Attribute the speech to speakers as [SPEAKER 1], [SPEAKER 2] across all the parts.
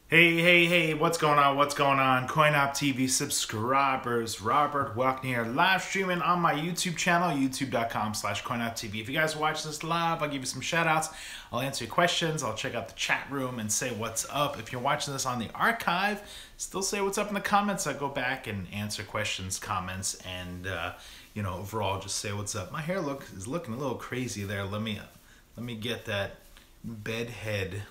[SPEAKER 1] Hey, what's going on? CoinOpTV subscribers, Robert welcome here, live streaming on my YouTube channel, youtube.com/CoinOpTV. If you guys watch this live, I'll give you some shout outs. I'll answer your questions. I'll check out the chat room and say what's up. If you're watching this on the archive, still say what's up in the comments. I go back and answer questions, comments, and overall just say what's up. My hair is looking a little crazy there. Let me get that bed head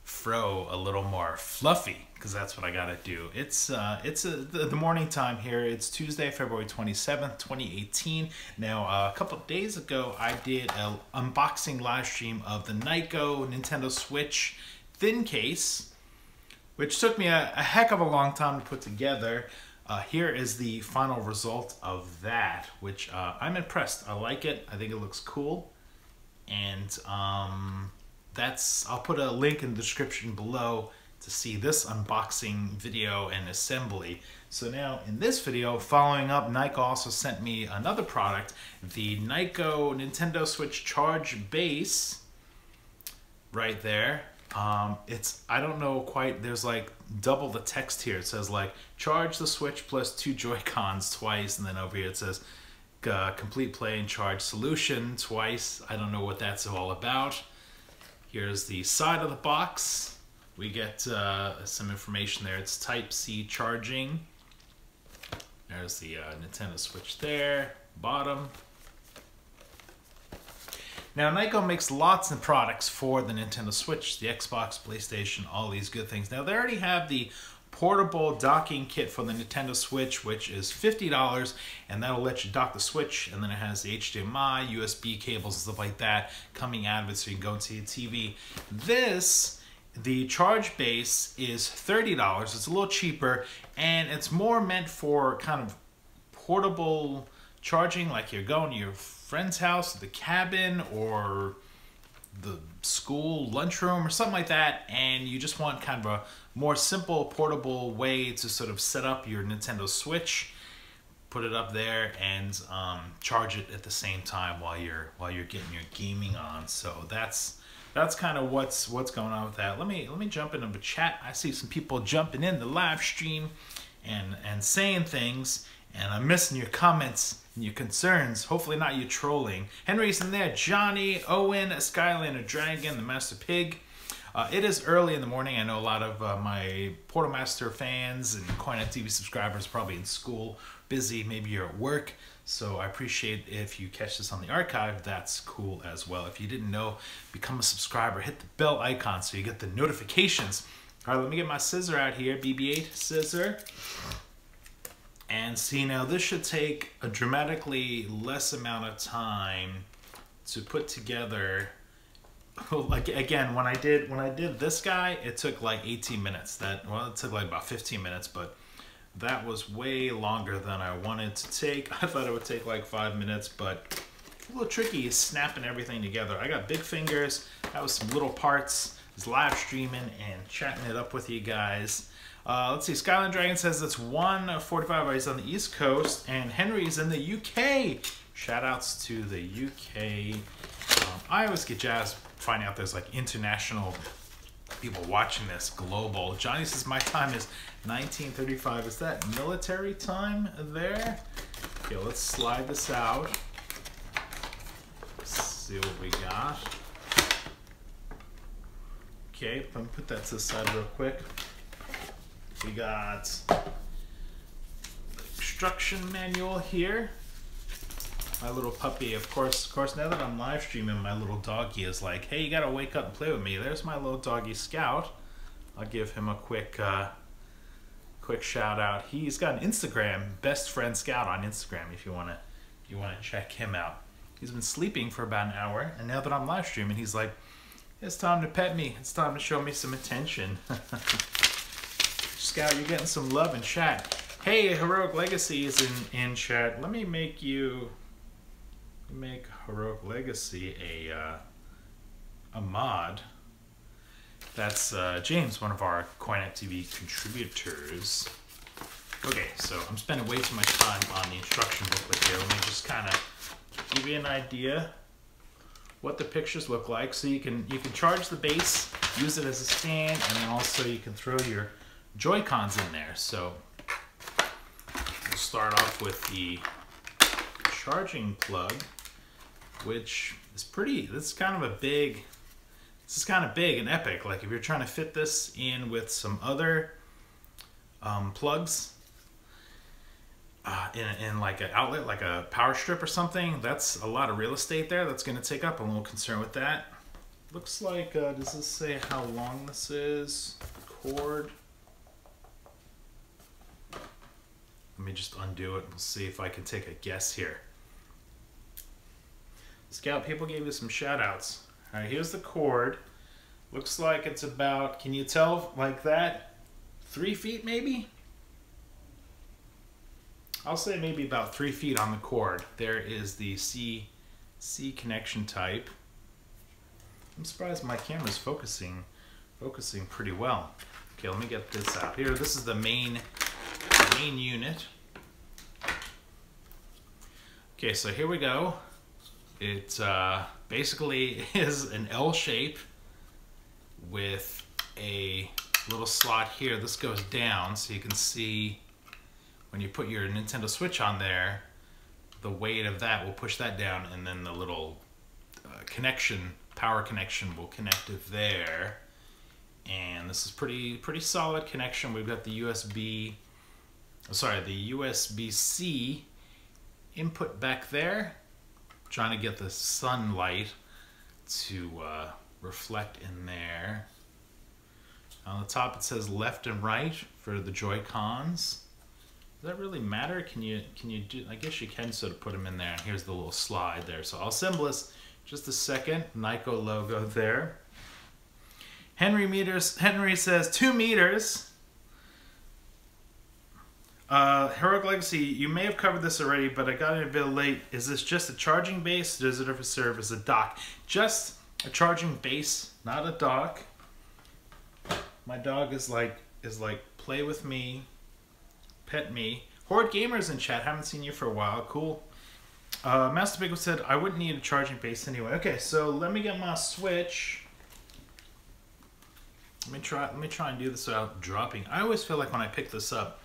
[SPEAKER 1] fro a little more fluffy, because that's what I gotta do. It's the morning time here. It's Tuesday, February 27th, 2018. Now, a couple of days ago, I did an unboxing live stream of the Nyko Nintendo Switch thin case, which took me a heck of a long time to put together. Here is the final result of that, which I'm impressed. I like it. I think it looks cool. And I'll put a link in the description below to see this unboxing video and assembly. So now in this video, following up, Nyko also sent me another product, the Nyko Nintendo Switch charge base right there. I don't know quite, there's like double the text here. It says like charge the Switch plus 2 Joy-Cons twice, and then over here it says complete play and charge solution twice. I don't know what that's all about. Here's the side of the box. We get some information there. It's Type-C charging. There's the Nintendo Switch there, bottom. Now, Nyko makes lots of products for the Nintendo Switch, the Xbox, PlayStation, all these good things. Now, they already have the portable docking kit for the Nintendo Switch, which is $50, and that'll let you dock the Switch, and then it has the HDMI, USB cables, and stuff like that coming out of it, so you can go and see a TV. The charge base is $30. It's a little cheaper, and it's more meant for kind of portable charging, like you're going to your friend's house, the cabin, or the school lunchroom or something like that, and you just want kind of a more simple portable way to sort of set up your Nintendo Switch, put it up there, and charge it at the same time while you're getting your gaming on. So that's kind of what's going on with that. Let me jump into the chat. I see some people jumping in the live stream and saying things, and I'm missing your comments and your concerns. Hopefully not you trolling. Henry's in there. Johnny, Owen, Skylander Dragon, the Master Pig. It is early in the morning. I know a lot of my Portal Master fans and CoinOpTV subscribers are probably in school, busy, maybe you're at work. So I appreciate if you catch this on the archive. That's cool as well. If you didn't know, become a subscriber. Hit the bell icon so you get the notifications. All right, let me get my scissor out here. BB-8 scissor. And see, now this should take a dramatically less amount of time to put together. Like again, when I did this guy, it took like 18 minutes. It took like about 15 minutes, but that was way longer than I wanted to take. I thought it would take like 5 minutes, but a little tricky snapping everything together. I got big fingers. That was some little parts. I was live streaming and chatting it up with you guys. Let's see, Skyline Dragon says it's 1:45. He's on the East Coast, and Henry's in the UK. Shout outs to the UK. I always get jazzed finding out there's like international people watching this, global. Johnny says my time is 1935. Is that military time there? Okay, let's slide this out. Let's see what we got. Okay, let me put that to the side real quick. We got the instruction manual here. My little puppy, of course, now that I'm live streaming, my little doggy is like, hey, you gotta wake up and play with me. There's my little doggy Scout. I'll give him a quick shout out. He's got an Instagram, Best Friend Scout on Instagram if you wanna check him out. He's been sleeping for about an hour, and now that I'm live streaming, he's like, it's time to pet me. It's time to show me some attention. Scout, you're getting some love in chat. Hey, Heroic Legacy is in chat. Let me make Heroic Legacy a mod. That's James, one of our CoinOpTV contributors. Okay, so I'm spending way too much time on the instruction booklet here. Let me just kind of give you an idea what the pictures look like. So you can charge the base use it as a stand, and then also you can throw your Joy-Cons in there. So we'll start off with the charging plug, which is pretty, this is kind of big and epic. Like if you're trying to fit this in with some other plugs in like an outlet, like a power strip or something, that's a lot of real estate there that's going to take up. I'm a little concerned with that. Looks like, does this say how long this is? Cord. Let me just undo it and we'll see if I can take a guess here. Scout, people gave you some shout outs. All right, here's the cord. Looks like it's about, can you tell like that? 3 feet maybe? I'll say maybe about 3 feet on the cord. There is the C connection type. I'm surprised my camera's focusing pretty well. Okay, let me get this out here. This is the main unit. Okay, so here we go. It basically is an L shape with a little slot here. This goes down so you can see when you put your Nintendo Switch on there, the weight of that will push that down, and then the little power connection will connect it there. And this is pretty solid connection. We've got the USB-C input back there. Trying to get the sunlight to reflect in there. On the top it says left and right for the Joy-Cons. Does that really matter? Can you do, I guess you can sort of put them in there. Here's the little slide there. So I'll assemble this just a second. Nyko logo there. Henry says 2 meters. Heroic Legacy, you may have covered this already, but I got it a bit late. Is this just a charging base? Does it ever serve as a dock? Just a charging base, not a dock. My dog is like play with me, pet me. Horde Gamers in chat, haven't seen you for a while. Cool. Master Big said I wouldn't need a charging base anyway. Okay, so let me get my Switch. Let me try and do this without dropping. I always feel like when I pick this up,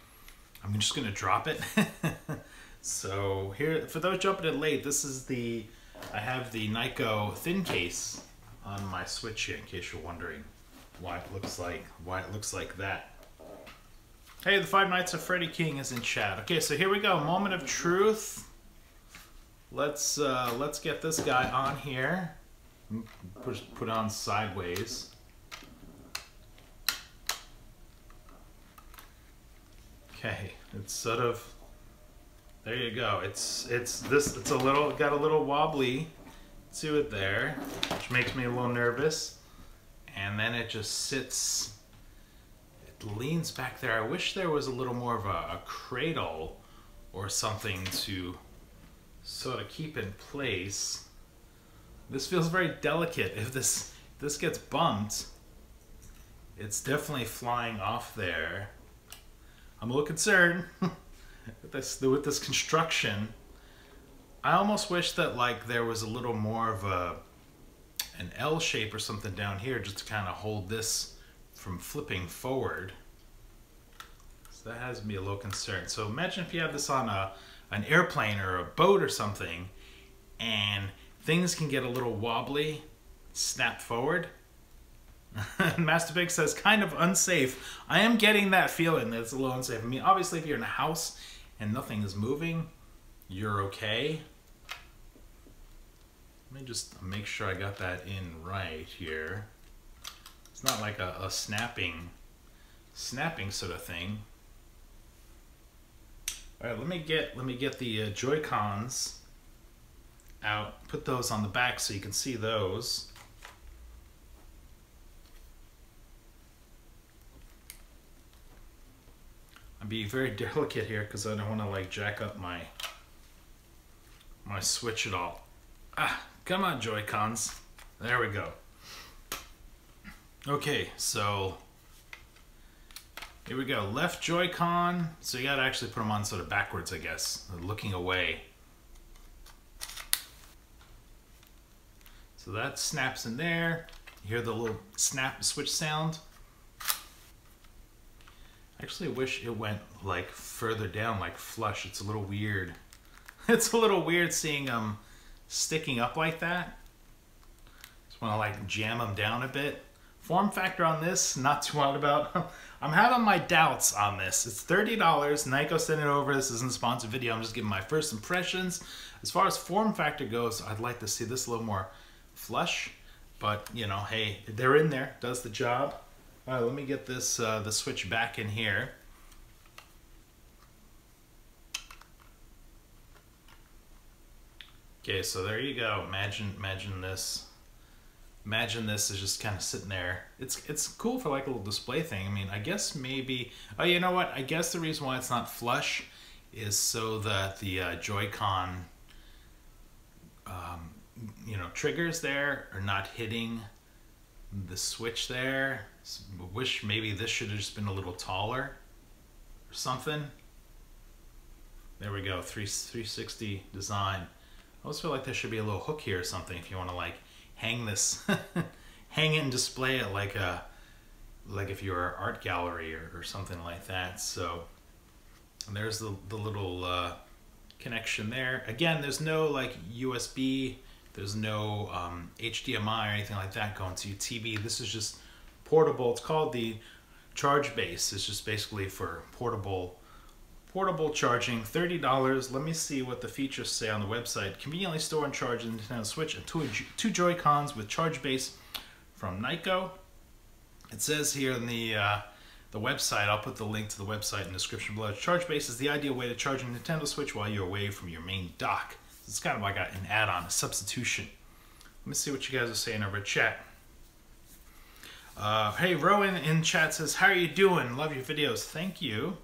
[SPEAKER 1] I'm just gonna drop it. So here, for those jumping in late, this is I have the Nyko thin case on my Switch here, in case you're wondering why it looks like that. Hey, the Five Nights of Freddy King is in chat. Okay, so here we go. Moment of truth. Let's get this guy on here. Put on sideways. Okay, it's sort of, there you go. It's a little, got a little wobbly to it there, which makes me a little nervous. And then it just sits, it leans back there. I wish there was a little more of a cradle or something to sort of keep in place. This feels very delicate. If this gets bumped, it's definitely flying off there. I'm a little concerned with this construction. I almost wish that like there was a little more of an L shape or something down here just to kind of hold this from flipping forward. So that has me a little concerned. So imagine if you have this on an airplane or a boat or something, and things can get a little wobbly, snap forward. Master Big says, kind of unsafe. I am getting that feeling that it's a little unsafe. I mean, obviously if you're in a house and nothing is moving, you're okay. Let me just make sure I got that in right here. It's not like a snapping sort of thing. All right, let me get the Joy-Cons out, put those on the back so you can see those. I'll be very delicate here because I don't want to like jack up my Switch at all. Ah, come on, Joy-Cons. There we go. Okay, so here we go. Left Joy-Con. So you gotta actually put them on sort of backwards, I guess, looking away. So that snaps in there. You hear the little snap switch sound? I actually wish it went like further down, like flush. It's a little weird. It's a little weird seeing them sticking up like that. Just want to like jam them down a bit. Form factor on this, not too wild about. I'm having my doubts on this. It's $30. Nyko sent it over. This isn't a sponsored video. I'm just giving my first impressions. As far as form factor goes, I'd like to see this a little more flush. But, you know, hey, they're in there. Does the job. All right, let me get this the switch back in here. Okay, so there you go. Imagine this. Imagine this is just kind of sitting there. It's cool for like a little display thing. I mean, I guess maybe, oh, you know what? I guess the reason why it's not flush is so that the Joy-Con, you know, triggers there are not hitting the switch there. I wish maybe this should have just been a little taller or something. There we go, 360 design. I always feel like there should be a little hook here or something if you want to like hang this, hang it and display it like if you're an art gallery or something like that. So and there's the little connection there. Again, there's no like USB, there's no HDMI or anything like that going to your TV. This is just portable. It's called the charge base. It's just basically for portable charging. $30. Let me see what the features say on the website. Conveniently store and charge the Nintendo Switch and two Joy-Cons with charge base from Nyko. It says here in the website, I'll put the link to the website in the description below. Charge base is the ideal way to charge a Nintendo Switch while you're away from your main dock. It's kind of like an add-on, a substitution. Let me see what you guys are saying over chat. Hey, Rowan in chat says, how are you doing? Love your videos. Thank you.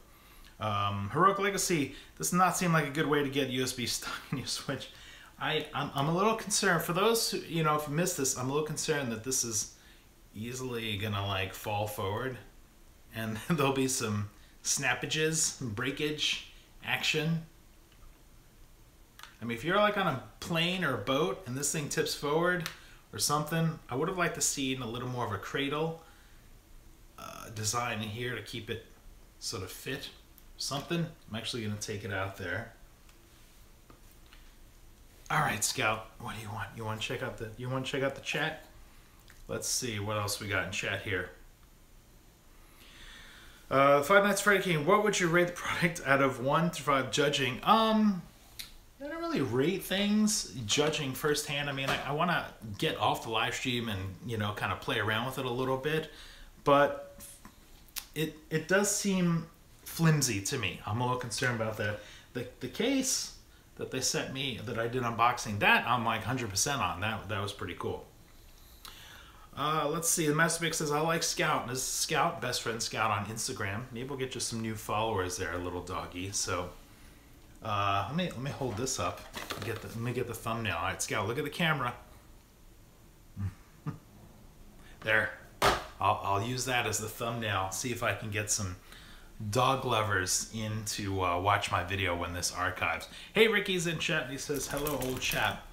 [SPEAKER 1] Heroic Legacy, this does not seem like a good way to get USB stuck in your Switch. I'm a little concerned. For those who, you know, if you missed this, I'm a little concerned that this is easily gonna like fall forward and there'll be some snappages, breakage action. I mean, if you're like on a plane or a boat and this thing tips forward or something, I would have liked to see a little more of a cradle design in here to keep it sort of fit. Something. I'm actually going to take it out there. All right, Scout. What do you want? You want to check out the chat? Let's see what else we got in chat here. Five Nights at Freddy King. What would you rate the product out of 1 to 5 judging? I don't really rate things judging firsthand. I mean, I want to get off the live stream and, you know, kind of play around with it a little bit, but it does seem flimsy to me. I'm a little concerned about that. The case that they sent me that I did unboxing, that I'm like 100% on. That was pretty cool. Let's see. The Master Big says, I like Scout. This is Scout, best friend Scout on Instagram. Maybe we'll get you some new followers there, little doggy. So let me hold this up. Let me get the thumbnail. All right, Scout, look at the camera. There. I'll use that as the thumbnail. See if I can get some dog lovers in to watch my video when this archives. Hey, Ricky's in chat. He says, hello, old chap.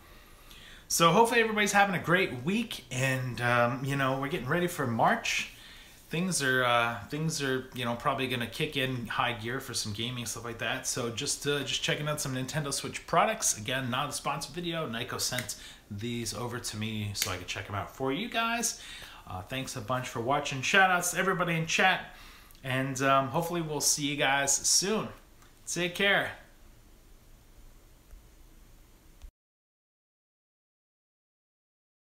[SPEAKER 1] So hopefully everybody's having a great week, and you know, we're getting ready for March. Things are you know, probably gonna kick in high gear for some gaming stuff like that. So just checking out some Nintendo Switch products. Again, not a sponsored video. Nyko sent these over to me so I could check them out for you guys. Thanks a bunch for watching. Shout outs to everybody in chat. And hopefully we'll see you guys soon. Take care.